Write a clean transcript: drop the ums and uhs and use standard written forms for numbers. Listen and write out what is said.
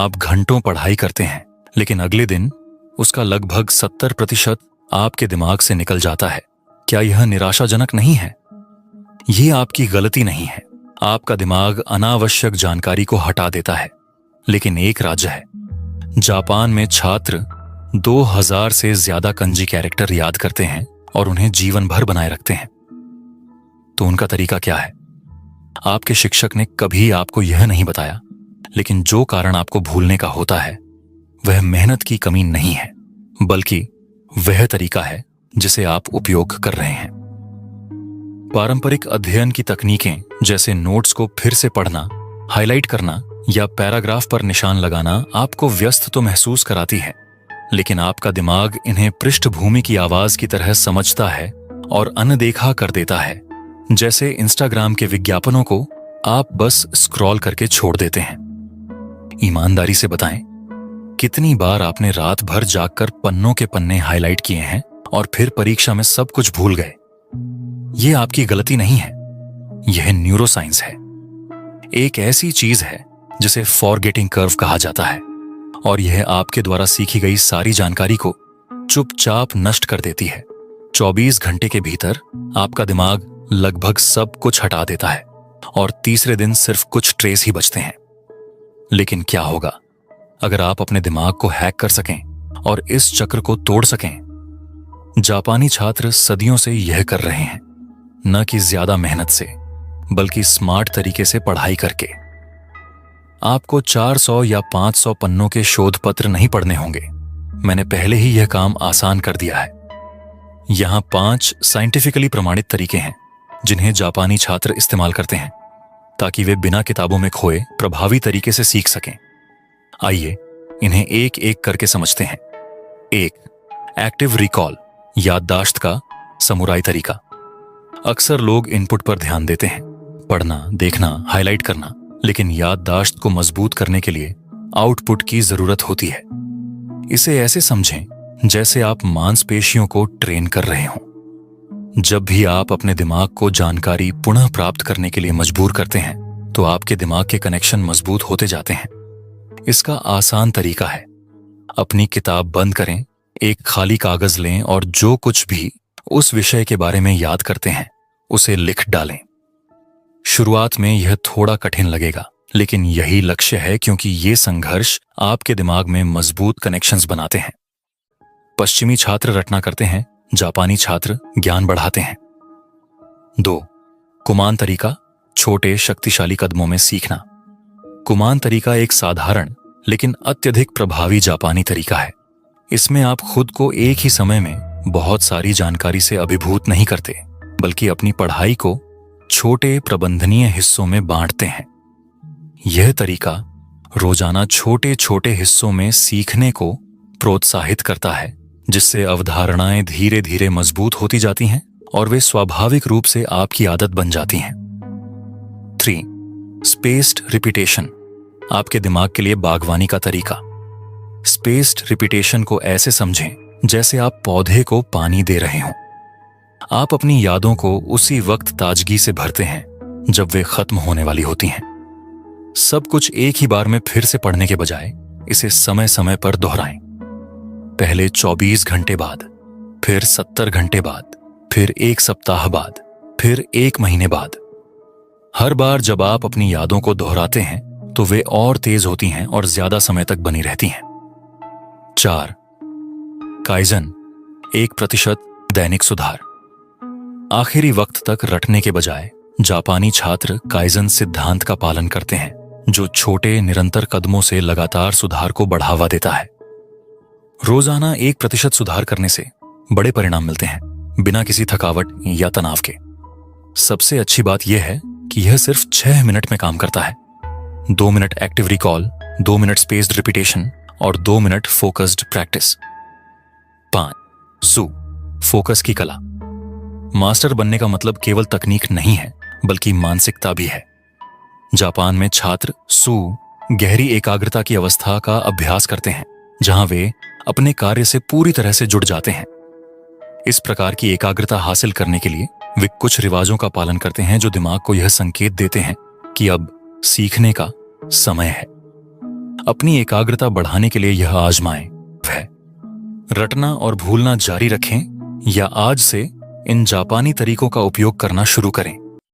आप घंटों पढ़ाई करते हैं, लेकिन अगले दिन उसका लगभग 70% आपके दिमाग से निकल जाता है। क्या यह निराशाजनक नहीं है? ये आपकी गलती नहीं है। आपका दिमाग अनावश्यक जानकारी को हटा देता है। लेकिन एक राज्य है, जापान में छात्र 2000 से ज्यादा कंजी कैरेक्टर याद करते हैं और उन्हें जीवन भर बनाए रखते हैं। तो उनका तरीका क्या है? आपके शिक्षक ने कभी आपको यह नहीं बताया, लेकिन जो कारण आपको भूलने का होता है वह मेहनत की कमी नहीं है, बल्कि वह तरीका है जिसे आप उपयोग कर रहे हैं। पारंपरिक अध्ययन की तकनीकें जैसे नोट्स को फिर से पढ़ना, हाईलाइट करना या पैराग्राफ पर निशान लगाना आपको व्यस्त तो महसूस कराती है, लेकिन आपका दिमाग इन्हें पृष्ठभूमि की आवाज की तरह समझता है और अनदेखा कर देता है। जैसे इंस्टाग्राम के विज्ञापनों को आप बस स्क्रॉल करके छोड़ देते हैं। ईमानदारी से बताएं, कितनी बार आपने रात भर जागकर पन्नों के पन्ने हाईलाइट किए हैं और फिर परीक्षा में सब कुछ भूल गए? यह आपकी गलती नहीं है, यह न्यूरोसाइंस है। एक ऐसी चीज है जिसे फॉरगेटिंग कर्व कहा जाता है, और यह आपके द्वारा सीखी गई सारी जानकारी को चुपचाप नष्ट कर देती है। 24 घंटे के भीतर आपका दिमाग लगभग सब कुछ हटा देता है और तीसरे दिन सिर्फ कुछ ट्रेस ही बचते हैं। लेकिन क्या होगा अगर आप अपने दिमाग को हैक कर सकें और इस चक्र को तोड़ सकें? जापानी छात्र सदियों से यह कर रहे हैं, न कि ज्यादा मेहनत से, बल्कि स्मार्ट तरीके से पढ़ाई करके। आपको 400 या 500 पन्नों के शोध पत्र नहीं पढ़ने होंगे। मैंने पहले ही यह काम आसान कर दिया है। यहां 5 साइंटिफिकली प्रमाणित तरीके हैं जिन्हें जापानी छात्र इस्तेमाल करते हैं ताकि वे बिना किताबों में खोए प्रभावी तरीके से सीख सकें। आइए इन्हें एक एक करके समझते हैं। 1. एक्टिव रिकॉल, याददाश्त का समुराई तरीका। अक्सर लोग इनपुट पर ध्यान देते हैं, पढ़ना, देखना, हाईलाइट करना, लेकिन याददाश्त को मजबूत करने के लिए आउटपुट की जरूरत होती है। इसे ऐसे समझें जैसे आप मांसपेशियों को ट्रेन कर रहे हों। जब भी आप अपने दिमाग को जानकारी पुनः प्राप्त करने के लिए मजबूर करते हैं, तो आपके दिमाग के कनेक्शन मजबूत होते जाते हैं। इसका आसान तरीका है, अपनी किताब बंद करें, एक खाली कागज लें और जो कुछ भी उस विषय के बारे में याद करते हैं उसे लिख डालें। शुरुआत में यह थोड़ा कठिन लगेगा, लेकिन यही लक्ष्य है, क्योंकि ये संघर्ष आपके दिमाग में मजबूत कनेक्शंस बनाते हैं। पश्चिमी छात्र रटना करते हैं, जापानी छात्र ज्ञान बढ़ाते हैं। 2. कुमान तरीका, छोटे शक्तिशाली कदमों में सीखना। कुमान तरीका एक साधारण लेकिन अत्यधिक प्रभावी जापानी तरीका है। इसमें आप खुद को एक ही समय में बहुत सारी जानकारी से अभिभूत नहीं करते, बल्कि अपनी पढ़ाई को छोटे प्रबंधनीय हिस्सों में बांटते हैं। यह तरीका रोजाना छोटे छोटे हिस्सों में सीखने को प्रोत्साहित करता है, जिससे अवधारणाएं धीरे धीरे मजबूत होती जाती हैं और वे स्वाभाविक रूप से आपकी आदत बन जाती हैं। 3. स्पेस्ड रिपीटेशन, आपके दिमाग के लिए बागवानी का तरीका। स्पेस्ड रिपीटेशन को ऐसे समझें जैसे आप पौधे को पानी दे रहे हों। आप अपनी यादों को उसी वक्त ताजगी से भरते हैं जब वे खत्म होने वाली होती हैं। सब कुछ एक ही बार में फिर से पढ़ने के बजाय इसे समय समय पर दोहराएं। पहले 24 घंटे बाद, फिर 70 घंटे बाद, फिर 1 सप्ताह बाद, फिर 1 महीने बाद। हर बार जब आप अपनी यादों को दोहराते हैं तो वे और तेज होती हैं और ज्यादा समय तक बनी रहती हैं। 4. काइजन, 1% दैनिक सुधार। आखिरी वक्त तक रटने के बजाय जापानी छात्र काइजन सिद्धांत का पालन करते हैं, जो छोटे निरंतर कदमों से लगातार सुधार को बढ़ावा देता है। रोजाना 1% सुधार करने से बड़े परिणाम मिलते हैं, बिना किसी थकावट या तनाव के। सबसे अच्छी बात यह है कि यह सिर्फ 6 मिनट में काम करता है। 2 minute active recall, 2 minute spaced repetition और 2 मिनट फोकस्ड प्रैक्टिस। 5. सू, फोकस की कला। मास्टर बनने का मतलब केवल तकनीक नहीं है, बल्कि मानसिकता भी है। जापान में छात्र सू, गहरी एकाग्रता की अवस्था का अभ्यास करते हैं, जहां वे अपने कार्य से पूरी तरह से जुड़ जाते हैं। इस प्रकार की एकाग्रता हासिल करने के लिए वे कुछ रिवाजों का पालन करते हैं जो दिमाग को यह संकेत देते हैं कि अब सीखने का समय है। अपनी एकाग्रता बढ़ाने के लिए यह आजमाएं है रटना और भूलना जारी रखें या आज से इन जापानी तरीकों का उपयोग करना शुरू करें।